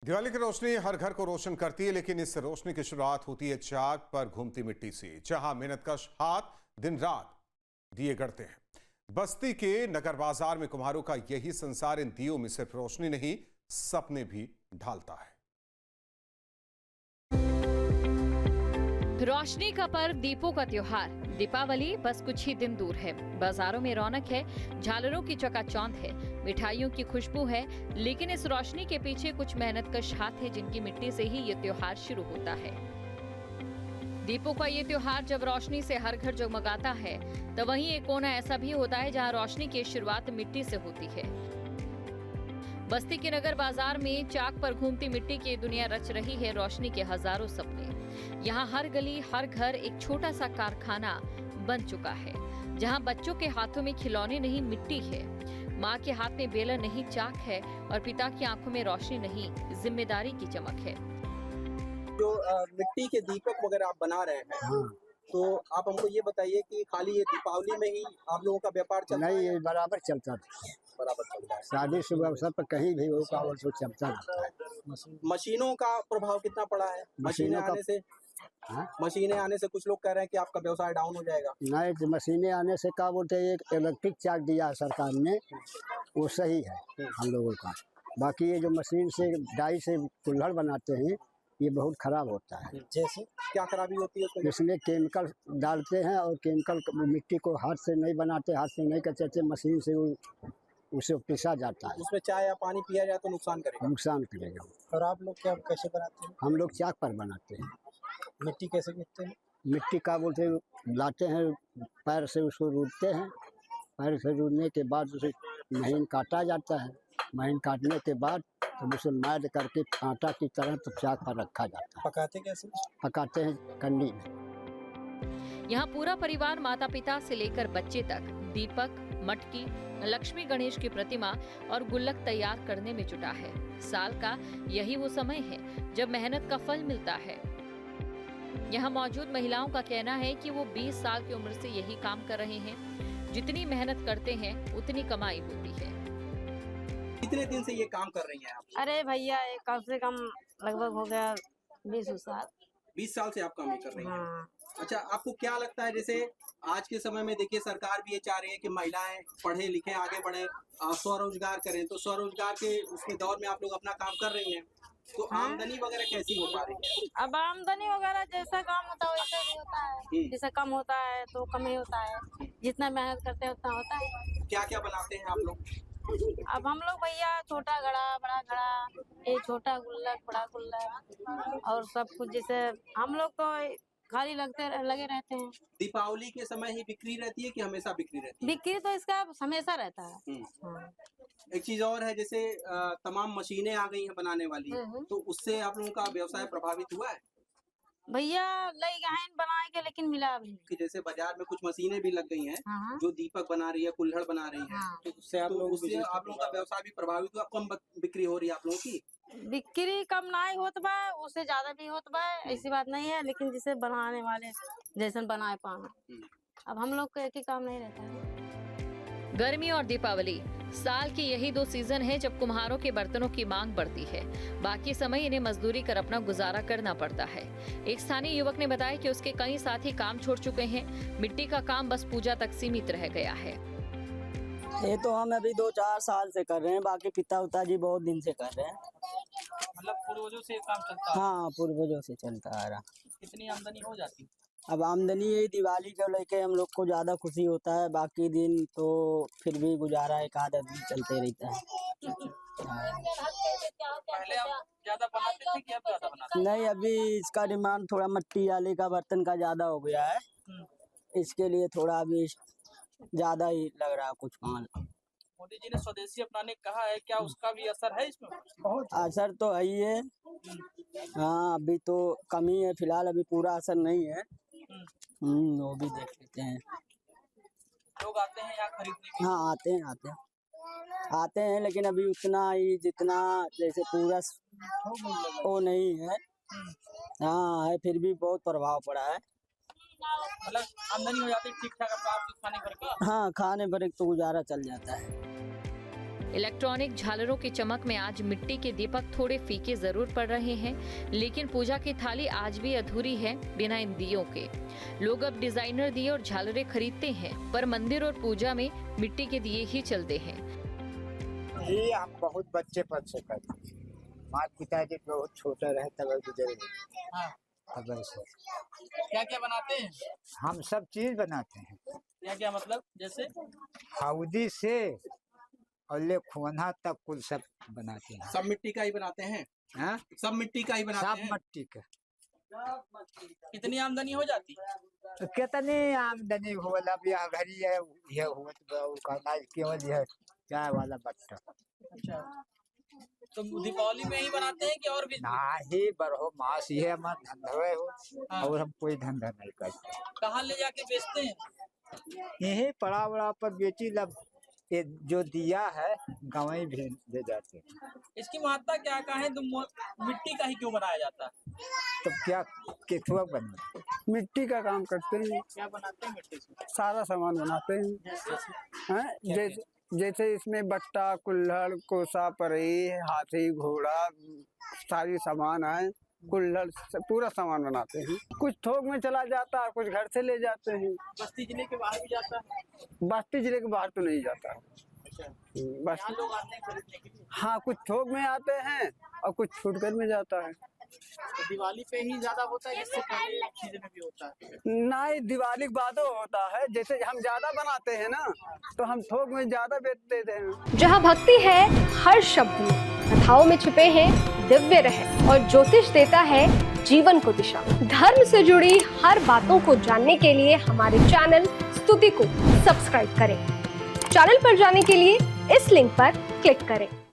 दिवाली की रोशनी हर घर को रोशन करती है, लेकिन इस रोशनी की शुरुआत होती है चाक पर घूमती मिट्टी से, जहां मेहनतकश हाथ दिन रात दिए गढ़ते हैं। बस्ती के नगर बाजार में कुम्हारों का यही संसार इन दियों में सिर्फ रोशनी नहीं, सपने भी ढालता है। रोशनी का पर्व, दीपों का त्योहार। दीपावली बस कुछ ही दिन दूर है। बाजारों में रौनक है, झालरों की चकाचौंध है, मिठाइयों की खुशबू है, लेकिन इस रोशनी के पीछे कुछ मेहनतकश हाथ है जिनकी मिट्टी से ही ये त्योहार शुरू होता है। दीपों का ये त्योहार जब रोशनी से हर घर जगमगाता है, तो वहीं एक कोना ऐसा भी होता है जहां रोशनी की शुरुआत मिट्टी से होती है। बस्ती के नगर बाजार में चाक पर घूमती मिट्टी की दुनिया रच रही है रोशनी के हजारों सपने। यहाँ हर गली, हर घर एक छोटा सा कारखाना बन चुका है, जहाँ बच्चों के हाथों में खिलौने नहीं, मिट्टी है। माँ के हाथ में बेलन नहीं, चाक है, और पिता की आंखों में रोशनी नहीं, जिम्मेदारी की चमक है। जो मिट्टी के दीपक वगैरह आप बना रहे हैं, तो आप हमको ये बताइए कि खाली ये दीपावली में ही आप लोगों का व्यापार चलता है? नहीं, ये बराबर चलता था। बराबर चलता है। शादी शुभ अवसर पर कहीं भी हो का तो चलता रहता है। मशीनों का प्रभाव कितना पड़ा है? मशीनें मशीनों का- आने से मशीनें आने से कुछ लोग कह रहे हैं कि आपका व्यवसाय डाउन हो जाएगा। नहीं, तो मशीनें आने से क्या बोलते हैं, एक इलेक्ट्रिक चाक दिया है सरकार ने, वो सही है हम लोगों का। बाकी ये जो मशीन से डाई से कुल्हड़ बनाते हैं, ये बहुत खराब होता है। जैसे क्या खराबी होती है उसमें? इसमें केमिकल डालते हैं, और केमिकल मिट्टी को हाथ से नहीं बनाते, हाथ से नहीं करते, मशीन से उसे पिसा जाता है। उसमें चाय या पानी पिया जाए तो नुकसान करेगा। नुकसान करेगा। और आप लोग क्या कैसे बनाते हैं? हम लोग चाक पर बनाते हैं। मिट्टी कैसे गिरते हैं? मिट्टी का बोलते लाते हैं, पैर से उसको रूदते हैं, पैर से रूदने के बाद उसे महीन काटा जाता है। महीन काटने के बाद तो उसे मैद करके आटा की तरह तो चाक पर रखा जाता है। पकाते कैसे? पकाते हैं कंडी में। यहाँ पूरा परिवार, माता पिता से लेकर बच्चे तक, दीपक, मटकी, लक्ष्मी गणेश की प्रतिमा और गुल्लक तैयार करने में जुटा है। साल का यही वो समय है जब मेहनत का फल मिलता है। यहाँ मौजूद महिलाओं का कहना है कि वो 20 साल की उम्र से यही काम कर रहे हैं। जितनी मेहनत करते हैं उतनी कमाई होती है। कितने दिन से ये काम कर रही हैं आप? अरे भैया, ये कम से कम लगभग हो गया 20 साल। 20 साल से आप काम कर रही हैं। हाँ। अच्छा, आपको क्या लगता है, जैसे आज के समय में देखिए सरकार भी ये चाह रही है कि महिलाएं पढ़े लिखे आगे बढ़े, स्वरोजगार करें, तो स्वरोजगार के उसके दौर में आप लोग अपना काम कर रही हैं, तो आमदनी वगैरह कैसी हो पा रही है? अब आमदनी वगैरह जैसा काम होता है वैसे भी होता है। जैसे कम होता है तो कम ही होता है, जितना मेहनत करते हैं उतना होता है। क्या क्या बनाते हैं आप लोग? अब हम लोग भैया छोटा घड़ा, बड़ा घड़ा, ये छोटा गुल्लक, बड़ा गुल्लक और सब कुछ। जैसे हम लोग तो खाली लगे रहते हैं। दीपावली के समय ही बिक्री रहती है कि हमेशा बिक्री रहती है? बिक्री तो इसका हमेशा रहता है। हाँ। एक चीज और है, जैसे तमाम मशीनें आ गई हैं बनाने वाली, तो उससे आप लोगों का व्यवसाय प्रभावित हुआ है? भैया लई गहन बनाए के, लेकिन मिला अभी नहीं। कि जैसे बाजार में कुछ मशीनें भी लग गई हैं, हाँ। जो दीपक बना रही है, कुल्हड़ बना रही है, हाँ। तो उससे आप लोगों का व्यवसाय भी प्रभावित हुआ? कम बिक्री हो रही है आप लोगों की? बिक्री कम ना होत बा, उससे ज्यादा भी होत बा, ऐसी बात नहीं है। लेकिन जिसे बनाने वाले जैसन बनाए पाना, अब हम लोग को एक ही काम नहीं रहता है। गर्मी और दीपावली साल की यही 2 सीजन है जब कुम्हारों के बर्तनों की मांग बढ़ती है। बाकी समय इन्हें मजदूरी कर अपना गुजारा करना पड़ता है। एक स्थानीय युवक ने बताया कि उसके कई साथी काम छोड़ चुके हैं। मिट्टी का काम बस पूजा तक सीमित रह गया है। ये तो हम अभी 2-4 साल से कर रहे हैं, बाकी पिता जी बहुत दिन से कर रहे हैं। मतलब पूर्वजों से काम चलता है? हाँ, पूर्वजों से चलता आ रहा। कितनी आमदनी हो जाती? अब आमदनी यही दिवाली को लेके हम लोग को ज्यादा खुशी होता है, बाकी दिन तो फिर भी गुजारा एक आध दिन चलते रहता है। पहले आप ज्यादा बनाते थे कि अब ज्यादा बनाते? नहीं, अभी इसका डिमांड थोड़ा मिट्टी वाले का बर्तन का ज्यादा हो गया है, इसके लिए थोड़ा अभी ज्यादा ही लग रहा है कुछ माल। मोदी जी ने स्वदेशी अपनाने कहा है, क्या उसका भी असर है इसमें? असर तो है ही है। हाँ, अभी तो कमी है फिलहाल, अभी पूरा असर नहीं है। वो भी देख लेते हैं। लोग आते हैं यहाँ खरीदने? हाँ, आते हैं, लेकिन अभी उतना ही जितना जैसे पूरा वो नहीं है। हाँ है, फिर भी बहुत प्रभाव पड़ा है। मतलब आमदनी हो जाती है ठीक ठाक आपका, खाने भर का? हाँ, खाने भर तो गुजारा चल जाता है। इलेक्ट्रॉनिक झालरों की चमक में आज मिट्टी के दीपक थोड़े फीके जरूर पड़ रहे हैं, लेकिन पूजा की थाली आज भी अधूरी है बिना इन दियों के। लोग अब डिजाइनर दिए और झालरें खरीदते हैं, पर मंदिर और पूजा में मिट्टी के दिए ही चलते हैं। ये हम बहुत बच्चे पद से करते हैं। माता पिता जी बहुत छोटा रहे तब गुजर गए। हाँ। तब से क्या क्या बनाते हैं? हम सब चीज बनाते हैं। क्या क्या मतलब? जैसे हौदी से और ले खुवना तक कुल सब बनाते हैं। सब मिट्टी का ही बनाते हैं? हाँ? सब मिट्टी का ही बनाते सब हैं? मिट्टी का। कितनी आमदनी हो जाती? तो कितनी आमदनी होला बिया घरी है ये हुआ केवल यह चाय वाला बट्टा। अच्छा, तो दीपावली में ही बनाते हैं कि और भी? नाही बरहो मास ये हमारा धंधा हो। हाँ। और हम कोई धंधा नहीं करते। कहाँ ले जाके बेचते हैं? यही पड़ा बड़ा पर बेची लब ये जो दिया है गाँव भी ले जाते हैं। इसकी महत्ता क्या है? मिट्टी का ही क्यों बनाया जाता है? तो क्या केथुआ बने मिट्टी का काम करते हैं। क्या बनाते हैं मिट्टी से? सारा सामान बनाते हैं। जैसे इसमें बट्टा, कुल्हड़, कोसा, परई, हाथी, घोड़ा, सारी सामान है। कुल्हड़ पूरा सामान बनाते हैं। कुछ थोक में चला जाता है, कुछ घर से ले जाते हैं। बस्ती जिले के बाहर भी जाता है? बस्ती जिले के बाहर तो नहीं जाता है। बस यहाँ लोग आते हैं खरीदने के लिए? हाँ, कुछ थोक में आते हैं और कुछ छूटकर में जाता है। तो दिवाली पे ही ज्यादा होता है, इससे पहले चीजें में भी होता है? नहीं, दिवाली के बाद होता है। जैसे हम ज्यादा बनाते हैं ना, तो हम थोक में ज्यादा बेचते हैं। जहाँ भक्ति है हर शब्द में, कथाओं में छिपे हैं दिव्य रहस्य और ज्योतिष देता है जीवन को दिशा। धर्म से जुड़ी हर बातों को जानने के लिए हमारे चैनल स्तुति को सब्सक्राइब करें। चैनल पर जाने के लिए इस लिंक पर क्लिक करें।